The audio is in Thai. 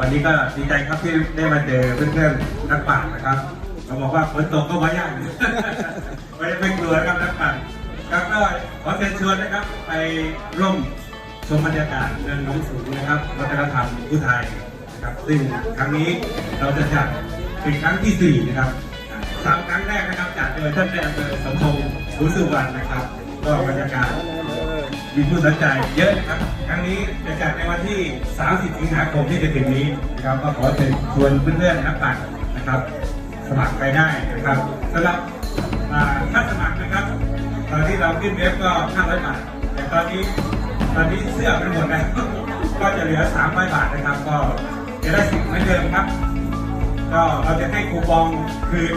วันนี้ก็ดีใจครับที่ได้มาเจอเพื่อนๆนักปั่นนะครับเขาบอกว่าฝนตกก็ไม่ยากไม่กลัวครับนักปั่นครับก็ขอเชิญชวนนะครับไปร่วมชมบรรยากาศเดินน้องสูงนะครับวัฒนธรรมผู้ไทยนะครับซึ่งครั้งนี้เราจะจัดเป็นครั้งที่4นะครับ3 ครั้งแรกนะครับจัดโดยท่านนายอำเภอสมพงษ์ขุนสุวรรณนะครับก็บรรยากาศมีผู้สนใจเยอะนะครับครั้งนี้จะจัดในวันที่30 สิงหาคมที่จะถึงนี้นะครับก็ขอเชิญชวนเพื่อนๆนักปั่นนะครับสมัครไปได้นะครับสำหรับค่าสมัครนะครับตอนที่เราขึ้นเว็บก็500 บาทแต่ตอนนี้เสื้อมันหมดแล้วก็จะเหลือ300 บาทนะครับก็จะได้สิทธิ์เหมือนเดิมครับก็เราจะให้คูปองคืน